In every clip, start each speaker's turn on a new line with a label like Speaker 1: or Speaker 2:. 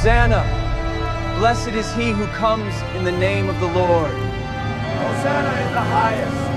Speaker 1: Hosanna! Blessed is he who comes in the name of the Lord.
Speaker 2: Hosanna in the highest.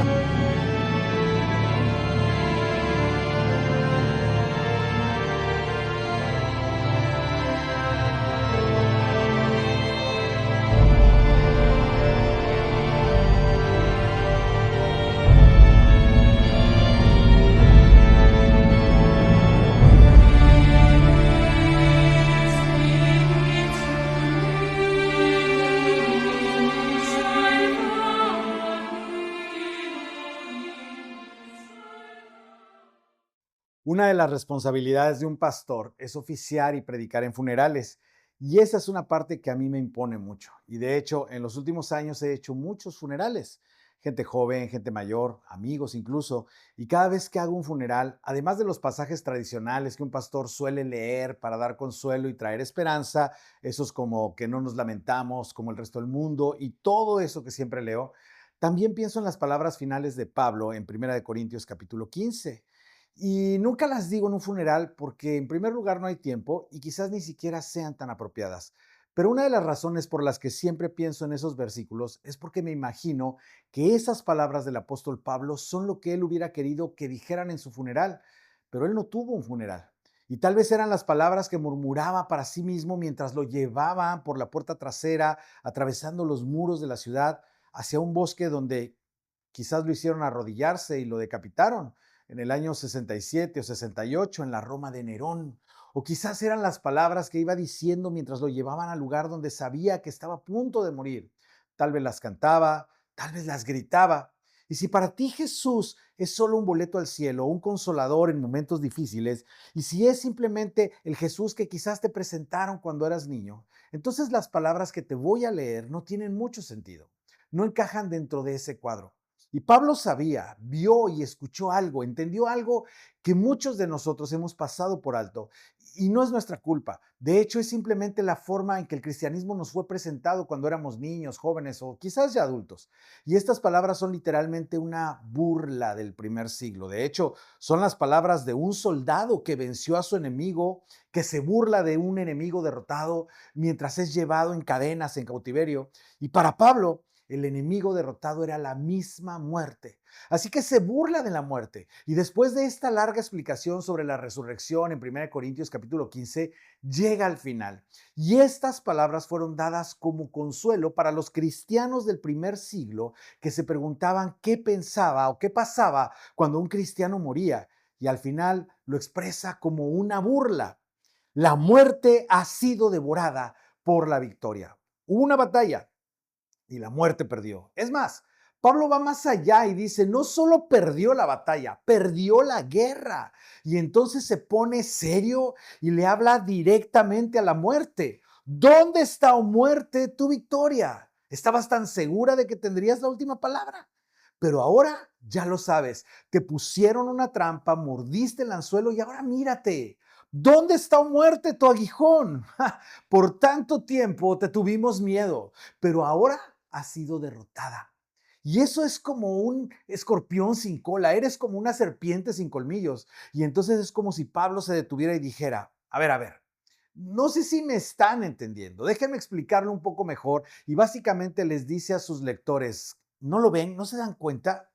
Speaker 3: Una de las responsabilidades de un pastor es oficiar y predicar en funerales. Y esa es una parte que a mí me impone mucho. Y de hecho, en los últimos años he hecho muchos funerales. Gente joven, gente mayor, amigos incluso. Y cada vez que hago un funeral, además de los pasajes tradicionales que un pastor suele leer para dar consuelo y traer esperanza, esos como que no nos lamentamos como el resto del mundo y todo eso que siempre leo, también pienso en las palabras finales de Pablo en 1 Corintios capítulo 15. Y nunca las digo en un funeral porque en primer lugar no hay tiempo y quizás ni siquiera sean tan apropiadas. Pero una de las razones por las que siempre pienso en esos versículos es porque me imagino que esas palabras del apóstol Pablo son lo que él hubiera querido que dijeran en su funeral, pero él no tuvo un funeral. Y tal vez eran las palabras que murmuraba para sí mismo mientras lo llevaban por la puerta trasera, atravesando los muros de la ciudad, hacia un bosque donde quizás lo hicieron arrodillarse y lo decapitaron en el año 67 o 68 en la Roma de Nerón. O quizás eran las palabras que iba diciendo mientras lo llevaban al lugar donde sabía que estaba a punto de morir. Tal vez las cantaba, tal vez las gritaba. Y si para ti Jesús es solo un boleto al cielo, un consolador en momentos difíciles, y si es simplemente el Jesús que quizás te presentaron cuando eras niño, entonces las palabras que te voy a leer no tienen mucho sentido. No encajan dentro de ese cuadro. Y Pablo sabía, vio y escuchó algo, entendió algo que muchos de nosotros hemos pasado por alto. Y no es nuestra culpa. De hecho, es simplemente la forma en que el cristianismo nos fue presentado cuando éramos niños, jóvenes o quizás ya adultos. Y estas palabras son literalmente una burla del primer siglo. De hecho, son las palabras de un soldado que venció a su enemigo, que se burla de un enemigo derrotado mientras es llevado en cadenas, en cautiverio. Y para Pablo, el enemigo derrotado era la misma muerte. Así que se burla de la muerte. Y después de esta larga explicación sobre la resurrección en 1 Corintios capítulo 15, llega al final. Y estas palabras fueron dadas como consuelo para los cristianos del primer siglo que se preguntaban qué pensaba o qué pasaba cuando un cristiano moría. Y al final lo expresa como una burla. La muerte ha sido devorada por la victoria. Hubo una batalla y la muerte perdió. Es más, Pablo va más allá y dice, no solo perdió la batalla, perdió la guerra. Y entonces se pone serio y le habla directamente a la muerte. ¿Dónde está, oh muerte, tu victoria? Estabas tan segura de que tendrías la última palabra. Pero ahora ya lo sabes, te pusieron una trampa, mordiste el anzuelo y ahora mírate. ¿Dónde está, oh muerte, tu aguijón? Por tanto tiempo te tuvimos miedo, pero ahora has sido derrotada. Y eso es como un escorpión sin cola, eres como una serpiente sin colmillos. Y entonces es como si Pablo se detuviera y dijera, a ver, no sé si me están entendiendo, déjenme explicarlo un poco mejor. Y básicamente les dice a sus lectores, ¿no lo ven? ¿No se dan cuenta?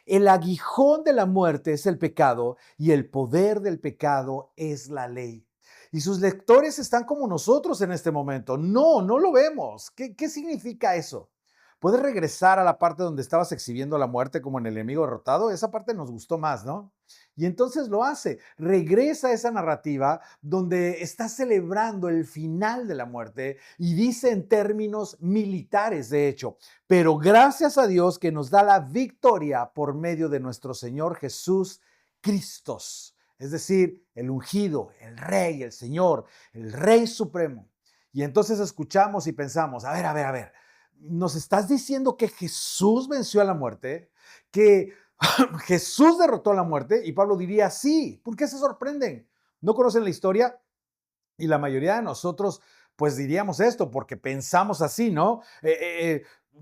Speaker 3: El aguijón de la muerte es el pecado y el poder del pecado es la ley. Y sus lectores están como nosotros en este momento. No, no lo vemos. ¿Qué significa eso? ¿Puedes regresar a la parte donde estabas exhibiendo la muerte como en el enemigo derrotado? Esa parte nos gustó más, ¿no? Y entonces lo hace. Regresa a esa narrativa donde está celebrando el final de la muerte y dice en términos militares, de hecho, pero gracias a Dios que nos da la victoria por medio de nuestro Señor Jesús Cristo. Es decir, el ungido, el rey, el Señor, el rey supremo. Y entonces escuchamos y pensamos, a ver, ¿nos estás diciendo que Jesús venció a la muerte? ¿Que Jesús derrotó a la muerte? Y Pablo diría, sí. ¿Por qué se sorprenden? ¿No conocen la historia? Y la mayoría de nosotros, pues diríamos esto, porque pensamos así, ¿no?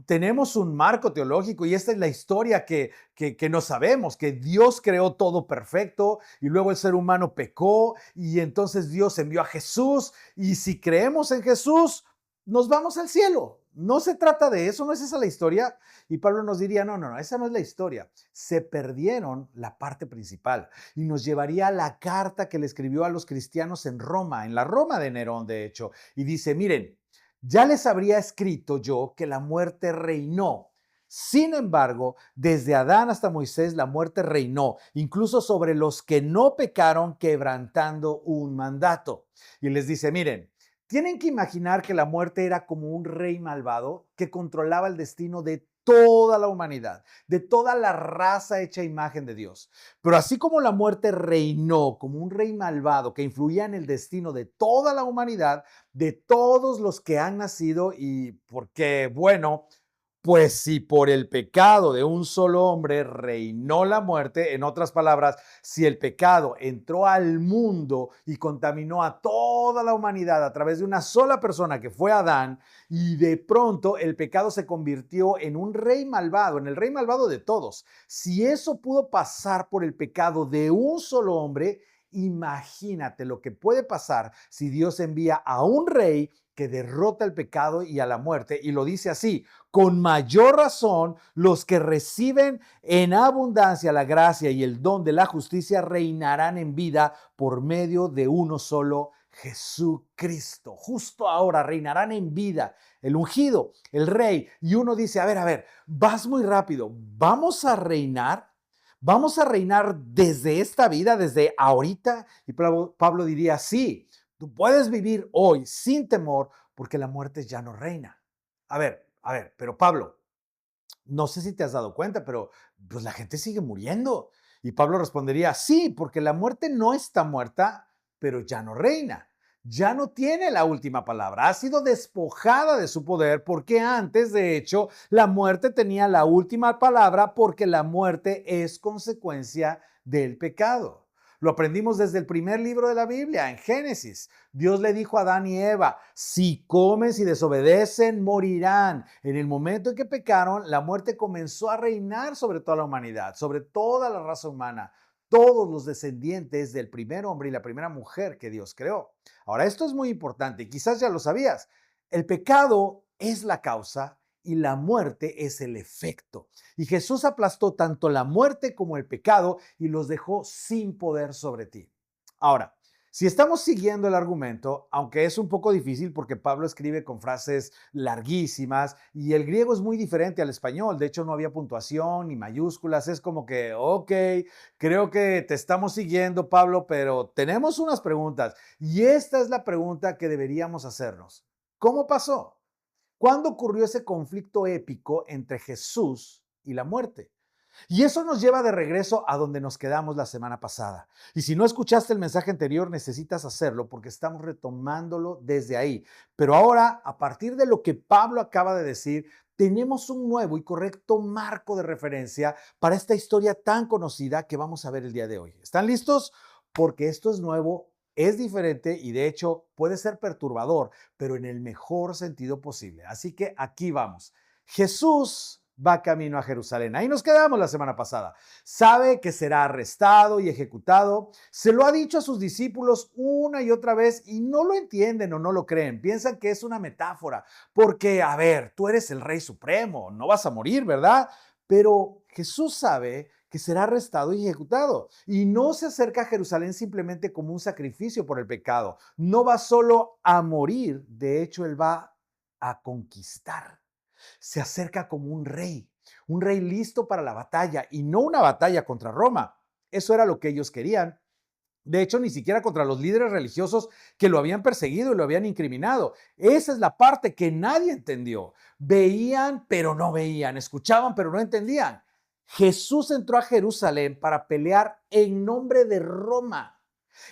Speaker 3: tenemos un marco teológico y esta es la historia que no sabemos, que Dios creó todo perfecto y luego el ser humano pecó y entonces Dios envió a Jesús y si creemos en Jesús, nos vamos al cielo. No se trata de eso, no es esa la historia. Y Pablo nos diría, no, esa no es la historia. Se perdieron la parte principal y nos llevaría a la carta que le escribió a los cristianos en Roma, en la Roma de Nerón, de hecho. Y dice, miren, ya les habría escrito yo que la muerte reinó. Sin embargo, desde Adán hasta Moisés la muerte reinó, incluso sobre los que no pecaron quebrantando un mandato. Y les dice, miren, tienen que imaginar que la muerte era como un rey malvado que controlaba el destino de toda la humanidad, de toda la raza hecha imagen de Dios. Pero así como la muerte reinó como un rey malvado que influía en el destino de toda la humanidad, de todos los que han nacido y porque, bueno, pues si por el pecado de un solo hombre reinó la muerte, en otras palabras, si el pecado entró al mundo y contaminó a toda la humanidad a través de una sola persona que fue Adán, y de pronto el pecado se convirtió en un rey malvado, en el rey malvado de todos. Si eso pudo pasar por el pecado de un solo hombre, imagínate lo que puede pasar si Dios envía a un rey que derrota el pecado y a la muerte, y lo dice así, con mayor razón, los que reciben en abundancia la gracia y el don de la justicia reinarán en vida por medio de uno solo, Jesucristo. Justo ahora reinarán en vida el ungido, el rey. Y uno dice, a ver, vas muy rápido, ¿vamos a reinar? ¿Vamos a reinar desde esta vida, desde ahorita? Y Pablo diría, sí, tú puedes vivir hoy sin temor porque la muerte ya no reina. A ver, pero Pablo, no sé si te has dado cuenta, pero pues la gente sigue muriendo. Y Pablo respondería, sí, porque la muerte no está muerta, pero ya no reina. Ya no tiene la última palabra. Ha sido despojada de su poder porque antes, de hecho, la muerte tenía la última palabra porque la muerte es consecuencia del pecado. Lo aprendimos desde el primer libro de la Biblia, en Génesis. Dios le dijo a Adán y Eva, si comen, si desobedecen, morirán. En el momento en que pecaron, la muerte comenzó a reinar sobre toda la humanidad, sobre toda la raza humana, todos los descendientes del primer hombre y la primera mujer que Dios creó. Ahora, esto es muy importante, quizás ya lo sabías. El pecado es la causa y la muerte es el efecto. Y Jesús aplastó tanto la muerte como el pecado y los dejó sin poder sobre ti. Ahora, si estamos siguiendo el argumento, aunque es un poco difícil porque Pablo escribe con frases larguísimas y el griego es muy diferente al español, de hecho no había puntuación ni mayúsculas, es como que, ok, creo que te estamos siguiendo, Pablo, pero tenemos unas preguntas y esta es la pregunta que deberíamos hacernos. ¿Cómo pasó? ¿Cuándo ocurrió ese conflicto épico entre Jesús y la muerte? Y eso nos lleva de regreso a donde nos quedamos la semana pasada. Y si no escuchaste el mensaje anterior, necesitas hacerlo porque estamos retomándolo desde ahí. Pero ahora, a partir de lo que Pablo acaba de decir, tenemos un nuevo y correcto marco de referencia para esta historia tan conocida que vamos a ver el día de hoy. ¿Están listos? Porque esto es nuevo, es diferente y de hecho puede ser perturbador, pero en el mejor sentido posible. Así que aquí vamos. Jesús va camino a Jerusalén. Ahí nos quedamos la semana pasada. Sabe que será arrestado y ejecutado. Se lo ha dicho a sus discípulos una y otra vez y no lo entienden o no lo creen. Piensan que es una metáfora porque, a ver, tú eres el Rey Supremo, no vas a morir, ¿verdad? Pero Jesús sabe que será arrestado y ejecutado. Y no se acerca a Jerusalén simplemente como un sacrificio por el pecado. No va solo a morir, de hecho, él va a conquistar. Se acerca como un rey listo para la batalla y no una batalla contra Roma. Eso era lo que ellos querían. De hecho, ni siquiera contra los líderes religiosos que lo habían perseguido y lo habían incriminado. Esa es la parte que nadie entendió. Veían, pero no veían. Escuchaban, pero no entendían. Jesús entró a Jerusalén para pelear en nombre de Roma,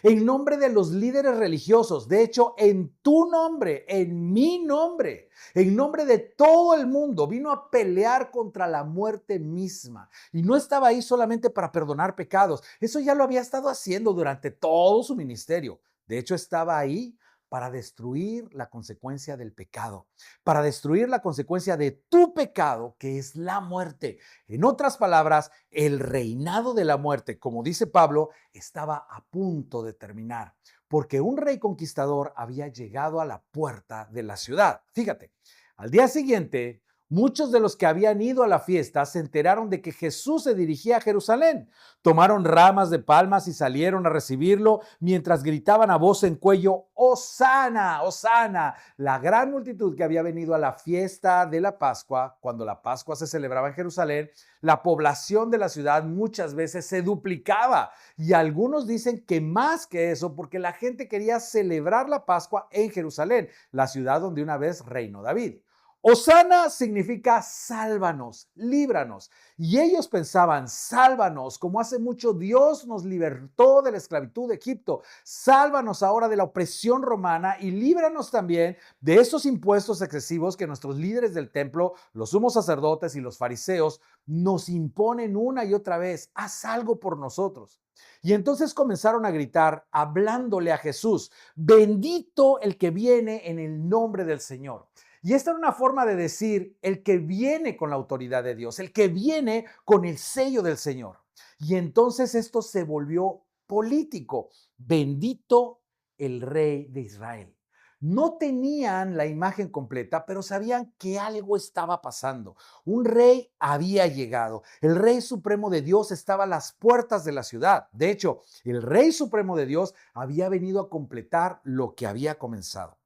Speaker 3: en nombre de los líderes religiosos. De hecho, en tu nombre, en mi nombre, en nombre de todo el mundo, vino a pelear contra la muerte misma. Y no estaba ahí solamente para perdonar pecados. Eso ya lo había estado haciendo durante todo su ministerio. De hecho, estaba ahí para destruir la consecuencia del pecado, para destruir la consecuencia de tu pecado, que es la muerte. En otras palabras, el reinado de la muerte, como dice Pablo, estaba a punto de terminar, porque un rey conquistador había llegado a la puerta de la ciudad. Fíjate, al día siguiente, muchos de los que habían ido a la fiesta se enteraron de que Jesús se dirigía a Jerusalén. Tomaron ramas de palmas y salieron a recibirlo mientras gritaban a voz en cuello, ¡Hosana! ¡Hosana! La gran multitud que había venido a la fiesta de la Pascua, cuando la Pascua se celebraba en Jerusalén, la población de la ciudad muchas veces se duplicaba. Y algunos dicen que más que eso, porque la gente quería celebrar la Pascua en Jerusalén, la ciudad donde una vez reinó David. Hosana significa sálvanos, líbranos. Y ellos pensaban, sálvanos, como hace mucho Dios nos libertó de la esclavitud de Egipto. Sálvanos ahora de la opresión romana y líbranos también de esos impuestos excesivos que nuestros líderes del templo, los sumos sacerdotes y los fariseos nos imponen una y otra vez. Haz algo por nosotros. Y entonces comenzaron a gritar, hablándole a Jesús, bendito el que viene en el nombre del Señor. Y esta era una forma de decir el que viene con la autoridad de Dios, el que viene con el sello del Señor. Y entonces esto se volvió político. Bendito el Rey de Israel. No tenían la imagen completa, pero sabían que algo estaba pasando. Un rey había llegado. El Rey Supremo de Dios estaba a las puertas de la ciudad. De hecho, el Rey Supremo de Dios había venido a completar lo que había comenzado.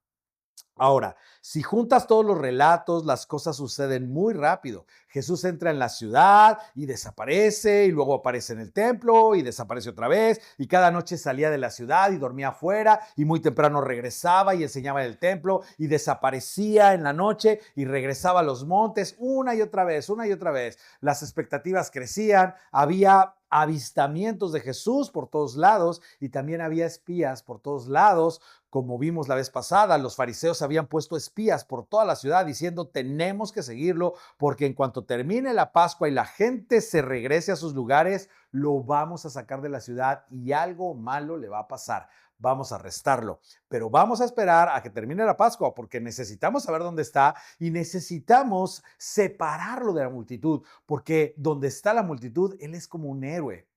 Speaker 3: Ahora, si juntas todos los relatos, las cosas suceden muy rápido. Jesús entra en la ciudad y desaparece, y luego aparece en el templo y desaparece otra vez, y cada noche salía de la ciudad y dormía afuera, y muy temprano regresaba y enseñaba en el templo, y desaparecía en la noche y regresaba a los montes una y otra vez, una y otra vez. Las expectativas crecían, había avistamientos de Jesús por todos lados y también había espías por todos lados. Como vimos la vez pasada, los fariseos habían puesto espías por toda la ciudad diciendo tenemos que seguirlo porque en cuanto termine la Pascua y la gente se regrese a sus lugares, lo vamos a sacar de la ciudad y algo malo le va a pasar. Vamos a arrestarlo, pero vamos a esperar a que termine la Pascua porque necesitamos saber dónde está y necesitamos separarlo de la multitud porque donde está la multitud, él es como un héroe.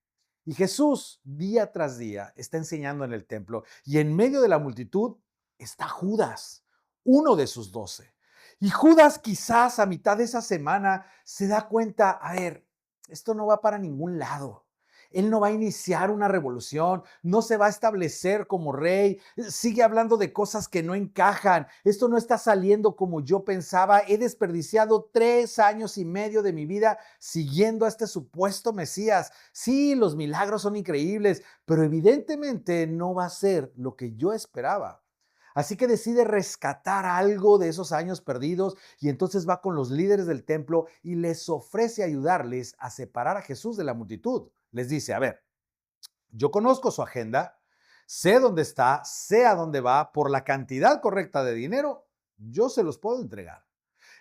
Speaker 3: Y Jesús día tras día está enseñando en el templo y en medio de la multitud está Judas, uno de sus 12. Y Judas quizás a mitad de esa semana se da cuenta, a ver, esto no va para ningún lado. Él no va a iniciar una revolución, no se va a establecer como rey, sigue hablando de cosas que no encajan. Esto no está saliendo como yo pensaba. He desperdiciado 3 años y medio de mi vida siguiendo a este supuesto Mesías. Sí, los milagros son increíbles, pero evidentemente no va a ser lo que yo esperaba. Así que decide rescatar algo de esos años perdidos y entonces va con los líderes del templo y les ofrece ayudarles a separar a Jesús de la multitud. Les dice, a ver, yo conozco su agenda, sé dónde está, sé a dónde va, por la cantidad correcta de dinero, yo se los puedo entregar.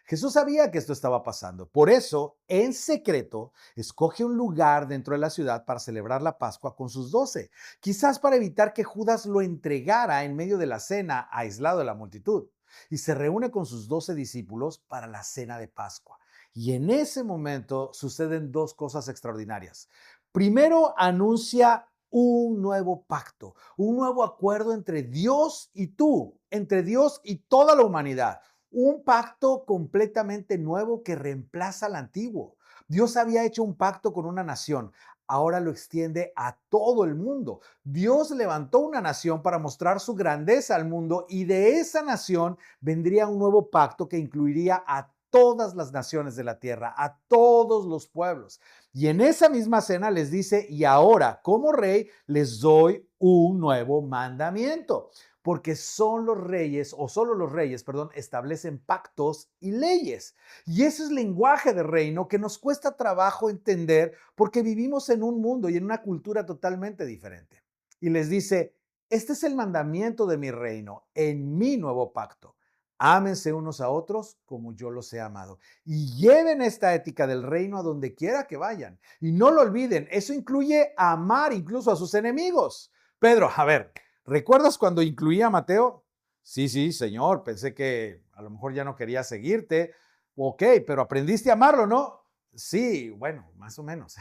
Speaker 3: Jesús sabía que esto estaba pasando. Por eso, en secreto, escoge un lugar dentro de la ciudad para celebrar la Pascua con sus 12, quizás para evitar que Judas lo entregara en medio de la cena, aislado de la multitud. Y se reúne con sus 12 discípulos para la cena de Pascua. Y en ese momento suceden 2 cosas extraordinarias. Primero, anuncia un nuevo pacto, un nuevo acuerdo entre Dios y tú, entre Dios y toda la humanidad. Un pacto completamente nuevo que reemplaza al antiguo. Dios había hecho un pacto con una nación, ahora lo extiende a todo el mundo. Dios levantó una nación para mostrar su grandeza al mundo y de esa nación vendría un nuevo pacto que incluiría a todas las naciones de la tierra, a todos los pueblos. Y en esa misma cena les dice, y ahora como rey les doy un nuevo mandamiento. Porque son los reyes, o solo los reyes, establecen pactos y leyes. Y ese es lenguaje de reino que nos cuesta trabajo entender porque vivimos en un mundo y en una cultura totalmente diferente. Y les dice, este es el mandamiento de mi reino, en mi nuevo pacto. Ámense unos a otros como yo los he amado. Y lleven esta ética del reino a donde quiera que vayan. Y no lo olviden, eso incluye amar incluso a sus enemigos. Pedro, a ver, ¿recuerdas cuando incluía a Mateo? Sí, sí, Señor, pensé que a lo mejor ya no quería seguirte. Ok, pero aprendiste a amarlo, ¿no? Sí, bueno, más o menos.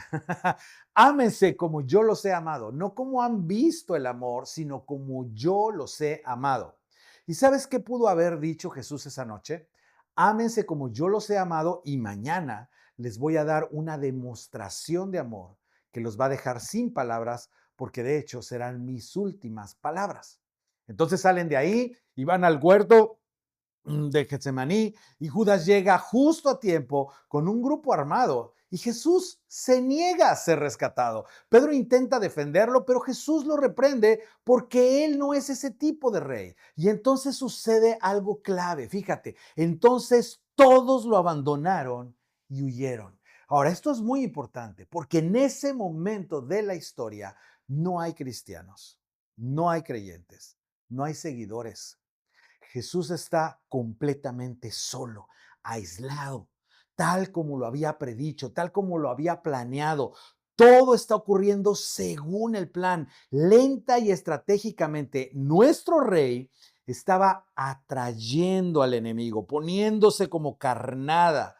Speaker 3: Ámense como yo los he amado, no como han visto el amor, sino como yo los he amado. ¿Y sabes qué pudo haber dicho Jesús esa noche? Ámense como yo los he amado y mañana les voy a dar una demostración de amor que los va a dejar sin palabras, porque de hecho serán mis últimas palabras. Entonces salen de ahí y van al huerto de Getsemaní y Judas llega justo a tiempo con un grupo armado y Jesús se niega a ser rescatado. Pedro intenta defenderlo, pero Jesús lo reprende porque él no es ese tipo de rey. Y entonces sucede algo clave, fíjate, entonces todos lo abandonaron y huyeron. Ahora, esto es muy importante porque en ese momento de la historia no hay cristianos, no hay creyentes, no hay seguidores. Jesús está completamente solo, aislado, tal como lo había predicho, tal como lo había planeado. Todo está ocurriendo según el plan, lenta y estratégicamente. Nuestro rey estaba atrayendo al enemigo, poniéndose como carnada,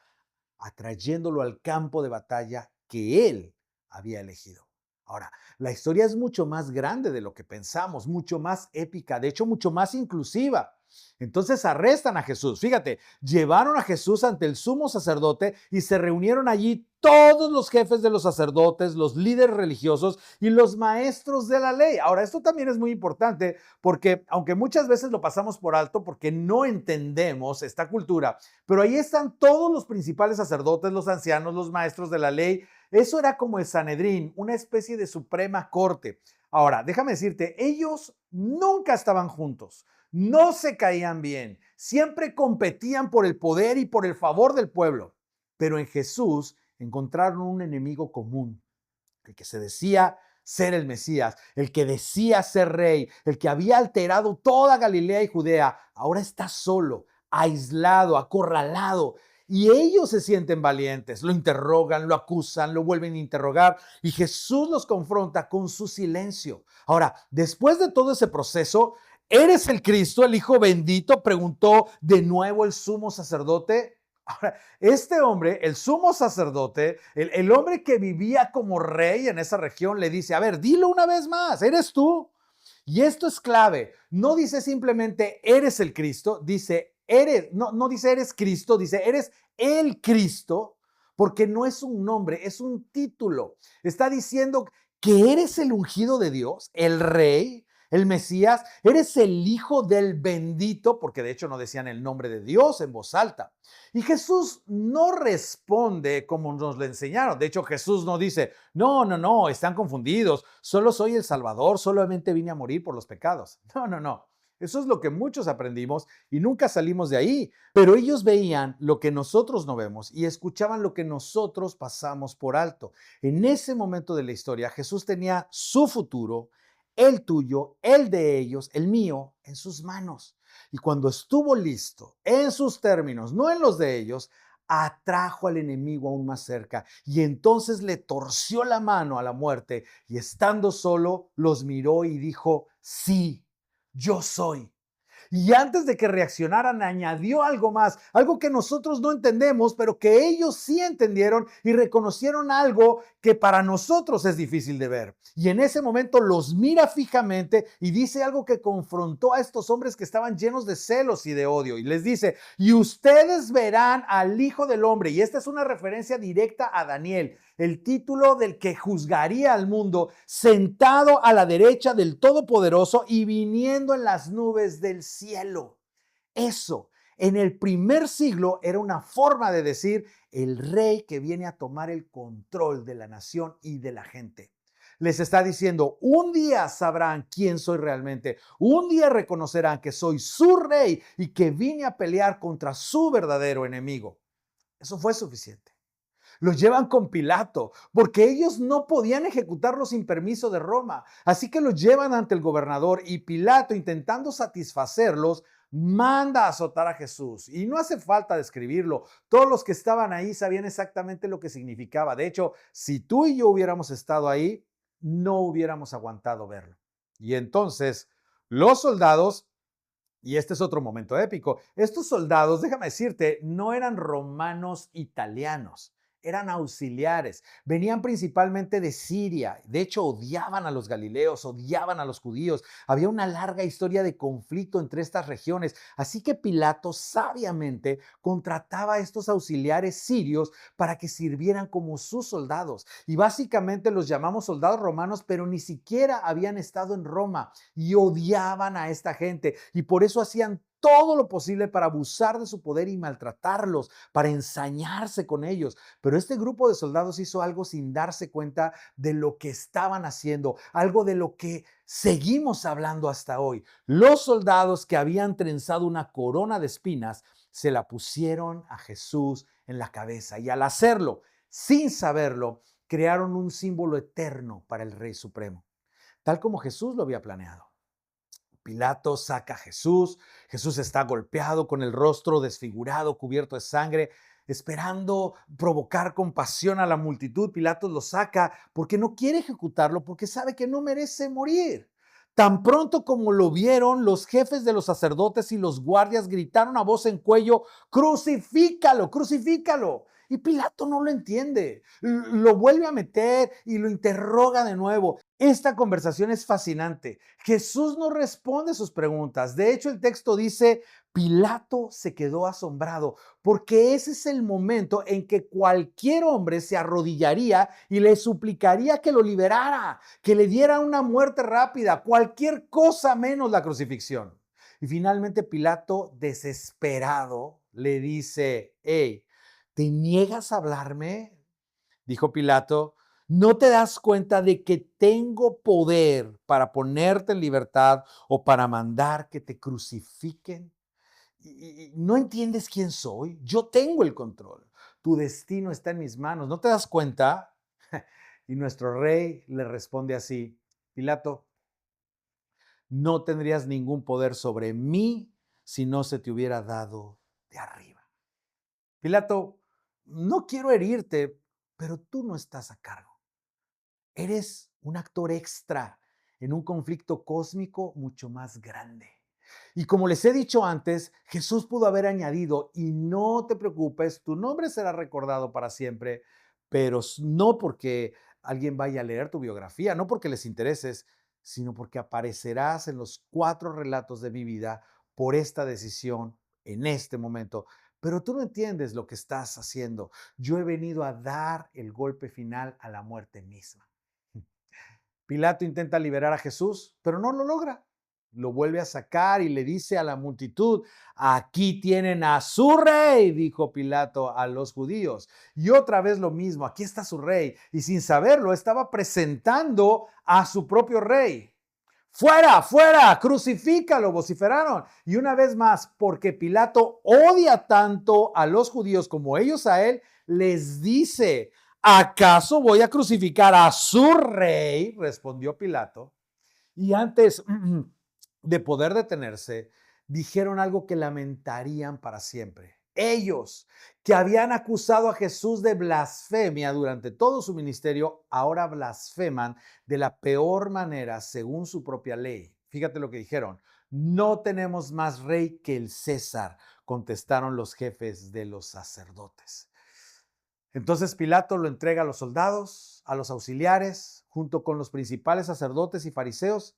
Speaker 3: atrayéndolo al campo de batalla que él había elegido. Ahora, la historia es mucho más grande de lo que pensamos, mucho más épica, de hecho, mucho más inclusiva. Entonces arrestan a Jesús. Fíjate, llevaron a Jesús ante el sumo sacerdote y se reunieron allí todos los jefes de los sacerdotes, los líderes religiosos y los maestros de la ley. Ahora, esto también es muy importante porque, aunque muchas veces lo pasamos por alto porque no entendemos esta cultura, pero ahí están todos los principales sacerdotes, los ancianos, los maestros de la ley. Eso era como el Sanedrín, una especie de suprema corte. Ahora, déjame decirte, ellos nunca estaban juntos, no se caían bien, siempre competían por el poder y por el favor del pueblo. Pero en Jesús encontraron un enemigo común, el que se decía ser el Mesías, el que decía ser rey, el que había alterado toda Galilea y Judea. Ahora está solo, aislado, acorralado. Y ellos se sienten valientes, lo interrogan, lo acusan, lo vuelven a interrogar y Jesús los confronta con su silencio. Ahora, después de todo ese proceso, ¿eres el Cristo, el Hijo bendito?, preguntó de nuevo el sumo sacerdote. Ahora, este hombre, el sumo sacerdote, el hombre que vivía como rey en esa región, le dice, a ver, dilo una vez más, ¿eres tú? Y esto es clave. No dice simplemente, eres el Cristo, dice, no dice eres Cristo, dice, eres el Cristo, porque no es un nombre, es un título. Está diciendo que eres el ungido de Dios, el rey, el Mesías, eres el Hijo del bendito, porque de hecho no decían el nombre de Dios en voz alta. Y Jesús no responde como nos lo enseñaron. De hecho, Jesús no dice, no, están confundidos, solo soy el Salvador, solamente vine a morir por los pecados. No. Eso es lo que muchos aprendimos y nunca salimos de ahí. Pero ellos veían lo que nosotros no vemos y escuchaban lo que nosotros pasamos por alto. En ese momento de la historia, Jesús tenía su futuro, el tuyo, el de ellos, el mío, en sus manos. Y cuando estuvo listo, en sus términos, no en los de ellos, atrajo al enemigo aún más cerca y entonces le torció la mano a la muerte y estando solo los miró y dijo, sí, yo soy. Y antes de que reaccionaran, añadió algo más, algo que nosotros no entendemos, pero que ellos sí entendieron y reconocieron algo que para nosotros es difícil de ver. Y en ese momento los mira fijamente y dice algo que confrontó a estos hombres que estaban llenos de celos y de odio. Y les dice, y ustedes verán al Hijo del Hombre. Y esta es una referencia directa a Daniel, el título del que juzgaría al mundo, sentado a la derecha del Todopoderoso y viniendo en las nubes del cielo. Eso, en el primer siglo, era una forma de decir el rey que viene a tomar el control de la nación y de la gente. Les está diciendo, un día sabrán quién soy realmente, un día reconocerán que soy su rey y que vine a pelear contra su verdadero enemigo. Eso fue suficiente. Los llevan con Pilato, porque ellos no podían ejecutarlo sin permiso de Roma. Así que los llevan ante el gobernador y Pilato, intentando satisfacerlos, manda a azotar a Jesús. Y no hace falta describirlo. Todos los que estaban ahí sabían exactamente lo que significaba. De hecho, si tú y yo hubiéramos estado ahí, no hubiéramos aguantado verlo. Y entonces los soldados Y este es otro momento épico. Estos soldados, déjame decirte, no eran romanos italianos, eran auxiliares. Venían principalmente de Siria. De hecho, odiaban a los galileos, odiaban a los judíos. Había una larga historia de conflicto entre estas regiones. Así que Pilato sabiamente contrataba a estos auxiliares sirios para que sirvieran como sus soldados. Y básicamente los llamamos soldados romanos, pero ni siquiera habían estado en Roma y odiaban a esta gente. Y por eso hacían todo lo posible para abusar de su poder y maltratarlos, para ensañarse con ellos. Pero este grupo de soldados hizo algo sin darse cuenta de lo que estaban haciendo, algo de lo que seguimos hablando hasta hoy. Los soldados que habían trenzado una corona de espinas se la pusieron a Jesús en la cabeza y al hacerlo, sin saberlo, crearon un símbolo eterno para el Rey Supremo, tal como Jesús lo había planeado. Pilato saca a Jesús. Jesús está golpeado, con el rostro desfigurado, cubierto de sangre, esperando provocar compasión a la multitud. Pilato lo saca porque no quiere ejecutarlo, porque sabe que no merece morir. Tan pronto como lo vieron, los jefes de los sacerdotes y los guardias gritaron a voz en cuello: crucifícalo, crucifícalo. Y Pilato no lo entiende. Lo vuelve a meter y lo interroga de nuevo. Esta conversación es fascinante. Jesús no responde sus preguntas. De hecho, el texto dice: Pilato se quedó asombrado, porque ese es el momento en que cualquier hombre se arrodillaría y le suplicaría que lo liberara, que le diera una muerte rápida, cualquier cosa menos la crucifixión. Y finalmente Pilato, desesperado, le dice: hey, ¿te niegas a hablarme? Dijo Pilato. ¿No te das cuenta de que tengo poder para ponerte en libertad o para mandar que te crucifiquen? ¿No entiendes quién soy? Yo tengo el control. Tu destino está en mis manos. ¿No te das cuenta? Y nuestro rey le responde así: Pilato, no tendrías ningún poder sobre mí si no se te hubiera dado de arriba. Pilato, no quiero herirte, pero tú no estás a cargo. Eres un actor extra en un conflicto cósmico mucho más grande. Y como les he dicho antes, Jesús pudo haber añadido: y no te preocupes, tu nombre será recordado para siempre, pero no porque alguien vaya a leer tu biografía, no porque les intereses, sino porque aparecerás en los 4 relatos de mi vida por esta decisión en este momento. Pero tú no entiendes lo que estás haciendo. Yo he venido a dar el golpe final a la muerte misma. Pilato intenta liberar a Jesús, pero no lo logra. Lo vuelve a sacar y le dice a la multitud: aquí tienen a su rey, dijo Pilato a los judíos. Y otra vez lo mismo: aquí está su rey. Y sin saberlo, estaba presentando a su propio rey. Fuera, fuera, crucifícalo, vociferaron. Y una vez más, porque Pilato odia tanto a los judíos como ellos a él, les dice: ¿acaso voy a crucificar a su rey? Respondió Pilato. Y antes de poder detenerse, dijeron algo que lamentarían para siempre. Ellos, que habían acusado a Jesús de blasfemia durante todo su ministerio, ahora blasfeman de la peor manera según su propia ley. Fíjate lo que dijeron: no tenemos más rey que el César, contestaron los jefes de los sacerdotes. Entonces Pilato lo entrega a los soldados, a los auxiliares, junto con los principales sacerdotes y fariseos,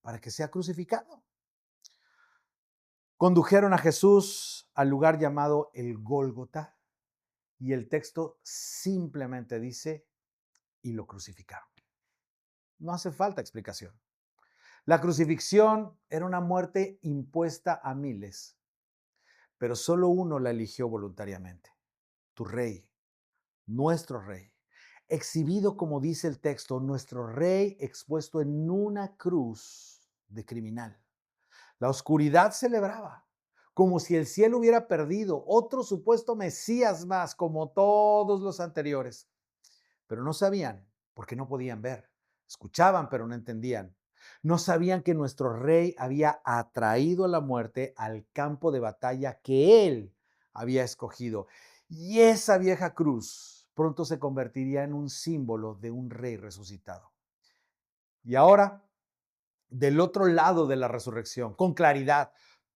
Speaker 3: para que sea crucificado. Condujeron a Jesús al lugar llamado el Gólgota, y el texto simplemente dice: y lo crucificaron. No hace falta explicación. La crucifixión era una muerte impuesta a miles, pero solo uno la eligió voluntariamente: tu rey, nuestro rey. Exhibido, como dice el texto, nuestro rey expuesto en una cruz de criminal. La oscuridad celebraba, como si el cielo hubiera perdido otro supuesto Mesías más, como todos los anteriores. Pero no sabían, porque no podían ver. Escuchaban, pero no entendían. No sabían que nuestro rey había atraído a la muerte al campo de batalla que él había escogido. Y esa vieja cruz pronto se convertiría en un símbolo de un rey resucitado. Y ahora, del otro lado de la resurrección, con claridad,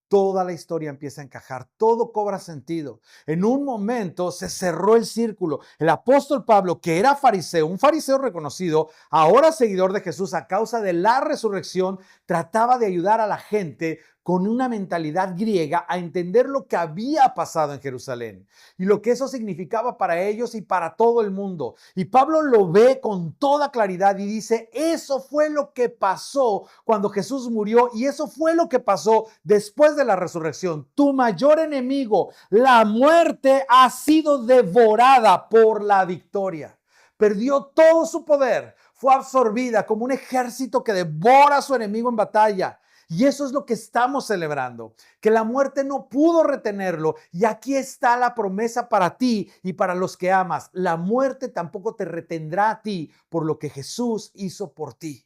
Speaker 3: toda la historia empieza a encajar, todo cobra sentido. En un momento se cerró el círculo. El apóstol Pablo, que era fariseo, un fariseo reconocido, ahora seguidor de Jesús a causa de la resurrección, trataba de ayudar a la gente con una mentalidad griega a entender lo que había pasado en Jerusalén y lo que eso significaba para ellos y para todo el mundo. Y Pablo lo ve con toda claridad y dice, eso fue lo que pasó cuando Jesús murió y eso fue lo que pasó después de la resurrección. Tu mayor enemigo, la muerte, ha sido devorada por la victoria. Perdió todo su poder, fue absorbida como un ejército que devora a su enemigo en batalla. Y eso es lo que estamos celebrando, que la muerte no pudo retenerlo. Y aquí está la promesa para ti y para los que amas. La muerte tampoco te retendrá a ti por lo que Jesús hizo por ti.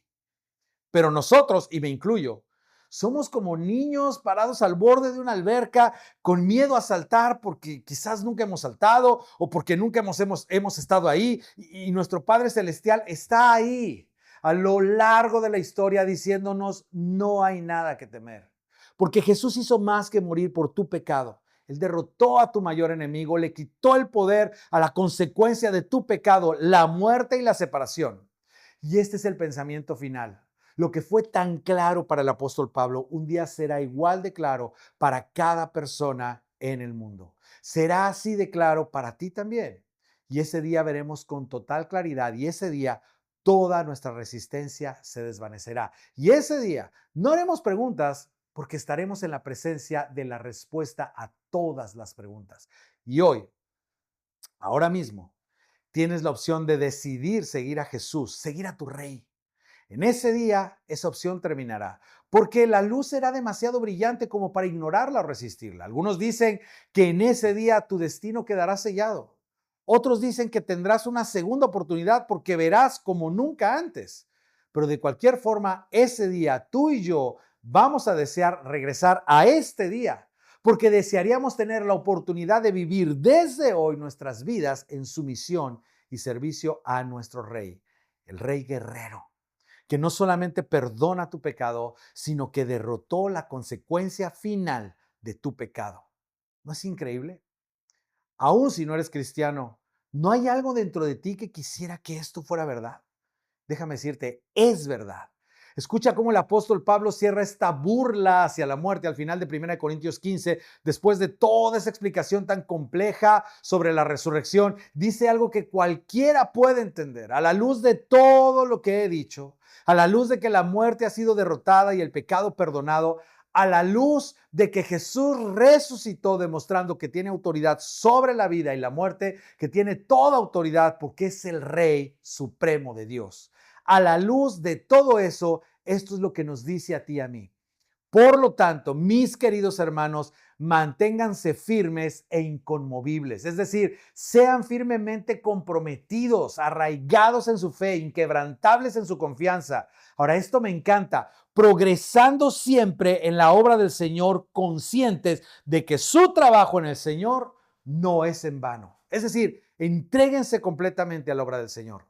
Speaker 3: Pero nosotros, y me incluyo, somos como niños parados al borde de una alberca con miedo a saltar porque quizás nunca hemos saltado o porque nunca hemos estado ahí y nuestro Padre Celestial está ahí a lo largo de la historia diciéndonos no hay nada que temer. Porque Jesús hizo más que morir por tu pecado. Él derrotó a tu mayor enemigo, le quitó el poder a la consecuencia de tu pecado, la muerte y la separación. Y este es el pensamiento final. Lo que fue tan claro para el apóstol Pablo, un día será igual de claro para cada persona en el mundo. Será así de claro para ti también. Y ese día veremos con total claridad y ese día toda nuestra resistencia se desvanecerá. Y ese día no haremos preguntas porque estaremos en la presencia de la respuesta a todas las preguntas. Y hoy, ahora mismo, tienes la opción de decidir seguir a Jesús, seguir a tu Rey. En ese día, esa opción terminará, porque la luz será demasiado brillante como para ignorarla o resistirla. Algunos dicen que en ese día tu destino quedará sellado. Otros dicen que tendrás una segunda oportunidad porque verás como nunca antes. Pero de cualquier forma, ese día tú y yo vamos a desear regresar a este día, porque desearíamos tener la oportunidad de vivir desde hoy nuestras vidas en sumisión y servicio a nuestro Rey, el Rey guerrero, que no solamente perdona tu pecado, sino que derrotó la consecuencia final de tu pecado. ¿No es increíble? Aún si no eres cristiano, ¿no hay algo dentro de ti que quisiera que esto fuera verdad? Déjame decirte, es verdad. Escucha cómo el apóstol Pablo cierra esta burla hacia la muerte al final de 1 Corintios 15, después de toda esa explicación tan compleja sobre la resurrección. Dice algo que cualquiera puede entender. A la luz de todo lo que he dicho, a la luz de que la muerte ha sido derrotada y el pecado perdonado, a la luz de que Jesús resucitó demostrando que tiene autoridad sobre la vida y la muerte, que tiene toda autoridad porque es el Rey supremo de Dios. A la luz de todo eso, esto es lo que nos dice a ti y a mí. Por lo tanto, mis queridos hermanos, manténganse firmes e inconmovibles, es decir, sean firmemente comprometidos, arraigados en su fe, inquebrantables en su confianza. Ahora, esto me encanta, progresando siempre en la obra del Señor, conscientes de que su trabajo en el Señor no es en vano. Es decir, entréguense completamente a la obra del Señor,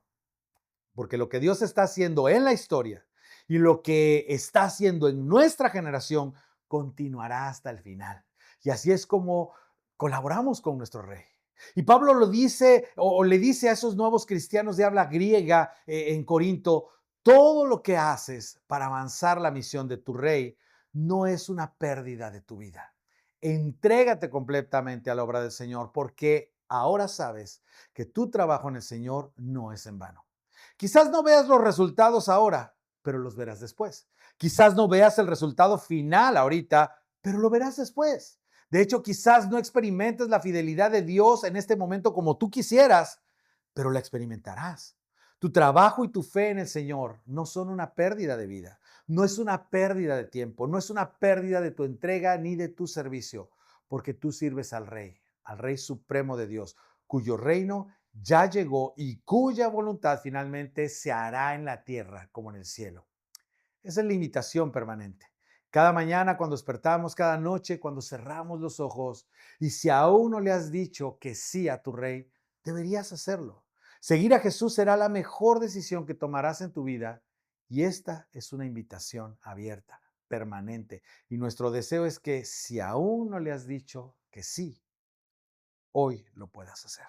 Speaker 3: porque lo que Dios está haciendo en la historia y lo que está haciendo en nuestra generación continuará hasta el final. Y así es como colaboramos con nuestro Rey. Y Pablo lo dice o le dice a esos nuevos cristianos de habla griega en Corinto, todo lo que haces para avanzar la misión de tu Rey no es una pérdida de tu vida. Entrégate completamente a la obra del Señor porque ahora sabes que tu trabajo en el Señor no es en vano. Quizás no veas los resultados ahora, pero los verás después. Quizás no veas el resultado final ahorita, pero lo verás después. De hecho, quizás no experimentes la fidelidad de Dios en este momento como tú quisieras, pero la experimentarás. Tu trabajo y tu fe en el Señor no son una pérdida de vida, no es una pérdida de tiempo, no es una pérdida de tu entrega ni de tu servicio, porque tú sirves al Rey supremo de Dios, cuyo reino ya llegó y cuya voluntad finalmente se hará en la tierra como en el cielo. Esa es la invitación permanente. Cada mañana cuando despertamos, cada noche cuando cerramos los ojos, y si aún no le has dicho que sí a tu Rey, deberías hacerlo. Seguir a Jesús será la mejor decisión que tomarás en tu vida y esta es una invitación abierta. permanente. Y nuestro deseo es que si aún no le has dicho que sí, hoy lo puedas hacer.